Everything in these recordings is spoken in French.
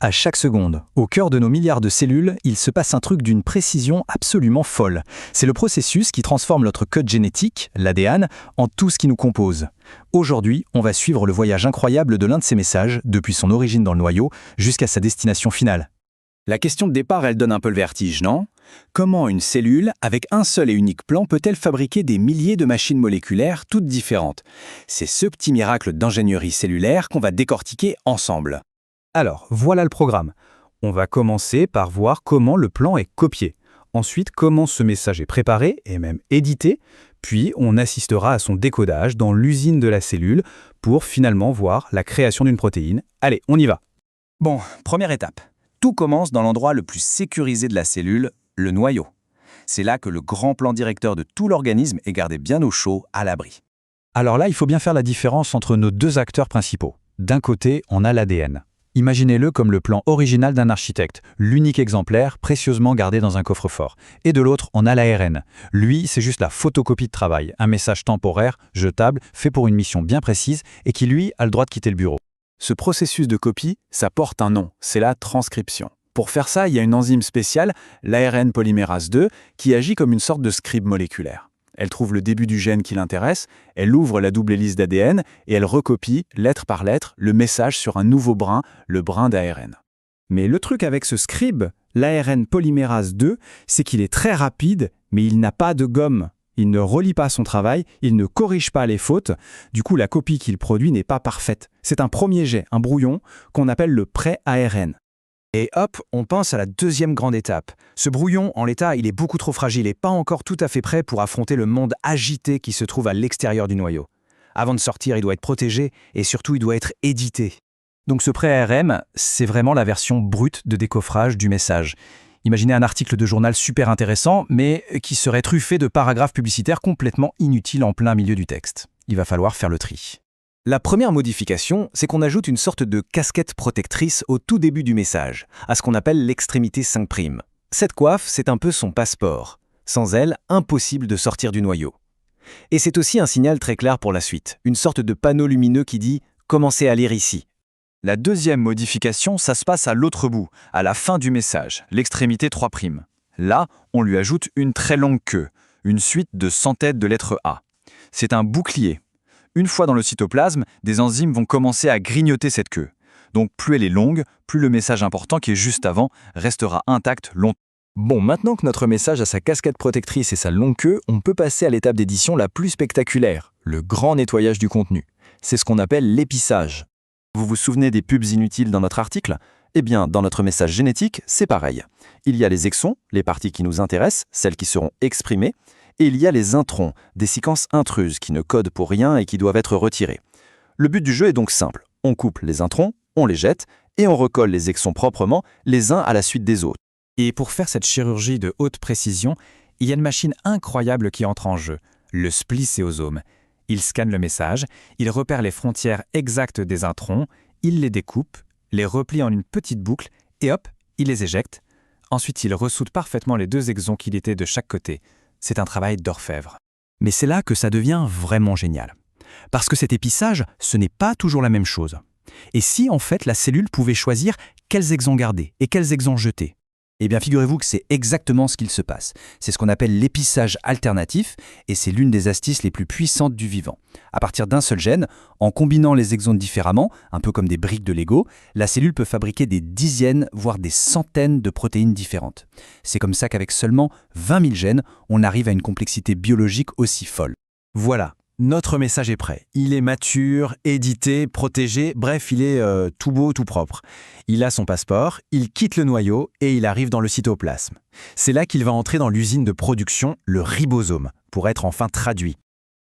À chaque seconde, au cœur de nos milliards de cellules, il se passe un truc d'une précision absolument folle. C'est le processus qui transforme notre code génétique, l'ADN, en tout ce qui nous compose. Aujourd'hui, on va suivre le voyage incroyable de l'un de ces messages, depuis son origine dans le noyau jusqu'à sa destination finale. La question de départ, elle donne un peu le vertige, non? Comment une cellule, avec un seul et unique plan, peut-elle fabriquer des milliers de machines moléculaires toutes différentes? C'est ce petit miracle d'ingénierie cellulaire qu'on va décortiquer ensemble. Alors, voilà le programme. On va commencer par voir comment le plan est copié. Ensuite, comment ce message est préparé et même édité. Puis, on assistera à son décodage dans l'usine de la cellule pour finalement voir la création d'une protéine. Allez, on y va. Bon, première étape. Tout commence dans l'endroit le plus sécurisé de la cellule, le noyau. C'est là que le grand plan directeur de tout l'organisme est gardé bien au chaud, à l'abri. Alors là, il faut bien faire la différence entre nos deux acteurs principaux. D'un côté, on a l'ADN. Imaginez-le comme le plan original d'un architecte, l'unique exemplaire précieusement gardé dans un coffre-fort. Et de l'autre, on a l'ARN. Lui, c'est juste la photocopie de travail, un message temporaire, jetable, fait pour une mission bien précise et qui, lui, a le droit de quitter le bureau. Ce processus de copie, ça porte un nom, c'est la transcription. Pour faire ça, il y a une enzyme spéciale, l'ARN polymérase 2, qui agit comme une sorte de scribe moléculaire. Elle trouve le début du gène qui l'intéresse, elle ouvre la double hélice d'ADN et elle recopie, lettre par lettre, le message sur un nouveau brin, le brin d'ARN. Mais le truc avec ce scribe, l'ARN polymérase 2, c'est qu'il est très rapide, mais il n'a pas de gomme. Il ne relie pas son travail, il ne corrige pas les fautes, du coup la copie qu'il produit n'est pas parfaite. C'est un premier jet, un brouillon, qu'on appelle le pré-ARN. Et hop, on pense à la deuxième grande étape. Ce brouillon, en l'état, il est beaucoup trop fragile et pas encore tout à fait prêt pour affronter le monde agité qui se trouve à l'extérieur du noyau. Avant de sortir, il doit être protégé et surtout il doit être édité. Donc ce pré-ARN, c'est vraiment la version brute de décoffrage du message. Imaginez un article de journal super intéressant, mais qui serait truffé de paragraphes publicitaires complètement inutiles en plein milieu du texte. Il va falloir faire le tri. La première modification, c'est qu'on ajoute une sorte de casquette protectrice au tout début du message, à ce qu'on appelle l'extrémité 5'. Cette coiffe, c'est un peu son passeport. Sans elle, impossible de sortir du noyau. Et c'est aussi un signal très clair pour la suite, une sorte de panneau lumineux qui dit « Commencez à lire ici ». La deuxième modification, ça se passe à l'autre bout, à la fin du message, l'extrémité 3'. Là, on lui ajoute une très longue queue, une suite de 100 têtes de lettres A. C'est un bouclier. Une fois dans le cytoplasme, des enzymes vont commencer à grignoter cette queue. Donc plus elle est longue, plus le message important qui est juste avant restera intact longtemps. Bon, maintenant que notre message a sa casquette protectrice et sa longue queue, on peut passer à l'étape d'édition la plus spectaculaire, le grand nettoyage du contenu. C'est ce qu'on appelle l'épissage. Vous vous souvenez des pubs inutiles dans notre article? Eh bien, dans notre message génétique, c'est pareil. Il y a les exons, les parties qui nous intéressent, celles qui seront exprimées, et il y a les introns, des séquences intruses qui ne codent pour rien et qui doivent être retirées. Le but du jeu est donc simple. On coupe les introns, on les jette, et on recolle les exons proprement, les uns à la suite des autres. Et pour faire cette chirurgie de haute précision, il y a une machine incroyable qui entre en jeu, le splicéosome. Il scanne le message, il repère les frontières exactes des introns, il les découpe, les replie en une petite boucle, et hop, il les éjecte. Ensuite, il ressoude parfaitement les deux exons qu'il était de chaque côté. C'est un travail d'orfèvre. Mais c'est là que ça devient vraiment génial. Parce que cet épissage, ce n'est pas toujours la même chose. Et si en fait la cellule pouvait choisir quels exons garder et quels exons jeter? Eh bien figurez-vous que c'est exactement ce qu'il se passe. C'est ce qu'on appelle l'épissage alternatif et c'est l'une des astuces les plus puissantes du vivant. À partir d'un seul gène, en combinant les exons différemment, un peu comme des briques de Lego, la cellule peut fabriquer des dizaines, voire des centaines de protéines différentes. C'est comme ça qu'avec seulement 20 000 gènes, on arrive à une complexité biologique aussi folle. Voilà. Notre message est prêt. Il est mature, édité, protégé, bref, il est tout beau, tout propre. Il a son passeport, il quitte le noyau et il arrive dans le cytoplasme. C'est là qu'il va entrer dans l'usine de production, le ribosome, pour être enfin traduit.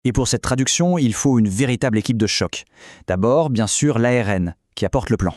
Et pour cette traduction, il faut une véritable équipe de choc. D'abord, bien sûr, l'ARN, qui apporte le plan.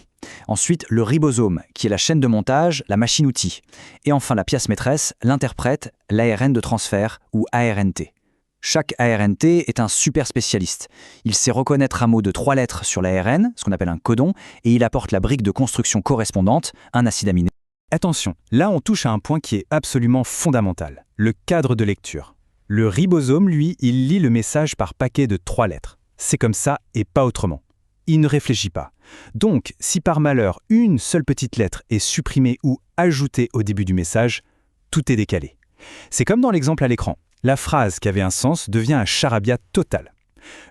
Ensuite, le ribosome, qui est la chaîne de montage, la machine-outil. Et enfin, la pièce maîtresse, l'interprète, l'ARN de transfert, ou ARNT. Chaque ARNT est un super spécialiste. Il sait reconnaître un mot de 3 lettres sur l'ARN, ce qu'on appelle un codon, et il apporte la brique de construction correspondante, un acide aminé. Attention, là on touche à un point qui est absolument fondamental, le cadre de lecture. Le ribosome, lui, il lit le message par paquet de 3 lettres. C'est comme ça et pas autrement. il ne réfléchit pas. Donc, si par malheur une seule petite lettre est supprimée ou ajoutée au début du message, tout est décalé. C'est comme dans l'exemple à l'écran. La phrase qui avait un sens devient un charabia total.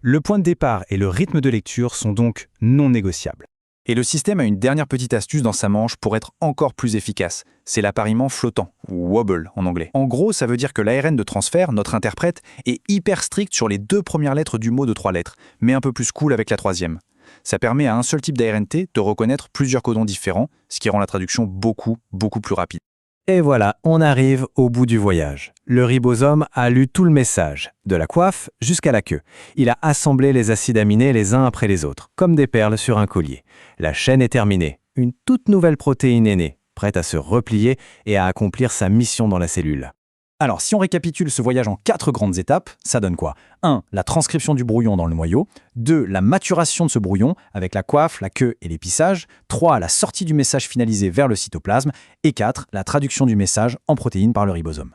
Le point de départ et le rythme de lecture sont donc non négociables. Et le système a une dernière petite astuce dans sa manche pour être encore plus efficace. C'est l'appariement flottant, ou wobble en anglais. En gros, ça veut dire que l'ARN de transfert, notre interprète, est hyper strict sur les 2 premières lettres du mot de 3 lettres, mais un peu plus cool avec la 3e. Ça permet à un seul type d'ARNT de reconnaître plusieurs codons différents, ce qui rend la traduction beaucoup plus rapide. Et voilà, on arrive au bout du voyage. Le ribosome a lu tout le message, de la coiffe jusqu'à la queue. Il a assemblé les acides aminés les uns après les autres, comme des perles sur un collier. La chaîne est terminée. Une toute nouvelle protéine est née, prête à se replier et à accomplir sa mission dans la cellule. Alors, si on récapitule ce voyage en 4 grandes étapes, ça donne quoi? 1. La transcription du brouillon dans le noyau. 2. La maturation de ce brouillon, avec la coiffe, la queue et l'épissage. 3. La sortie du message finalisé vers le cytoplasme. Et 4. La traduction du message en protéines par le ribosome.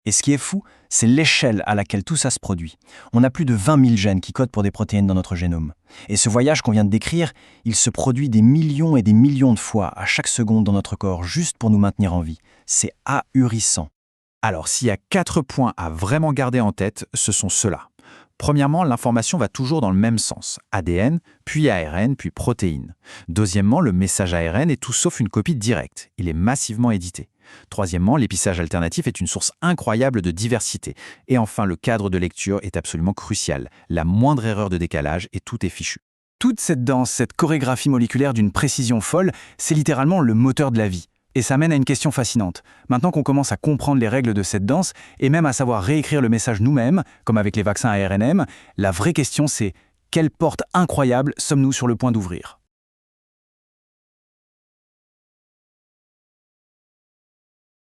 Et ce qui est fou, c'est l'échelle à laquelle tout ça se produit. On a plus de 20 000 gènes qui codent pour des protéines dans notre génome. Et ce voyage qu'on vient de décrire, il se produit des millions et des millions de fois à chaque seconde dans notre corps, juste pour nous maintenir en vie. C'est ahurissant. Alors, s'il y a 4 points à vraiment garder en tête, ce sont ceux-là. Premièrement, l'information va toujours dans le même sens. ADN, puis ARN, puis protéines. Deuxièmement, le message ARN est tout sauf une copie directe. Il est massivement édité. Troisièmement, l'épissage alternatif est une source incroyable de diversité. Et enfin, le cadre de lecture est absolument crucial. La moindre erreur de décalage et tout est fichu. Toute cette danse, cette chorégraphie moléculaire d'une précision folle, c'est littéralement le moteur de la vie. Et ça mène à une question fascinante. Maintenant qu'on commence à comprendre les règles de cette danse, et même à savoir réécrire le message nous-mêmes, comme avec les vaccins ARNM, la vraie question c'est: quelle porte incroyable sommes-nous sur le point d'ouvrir ?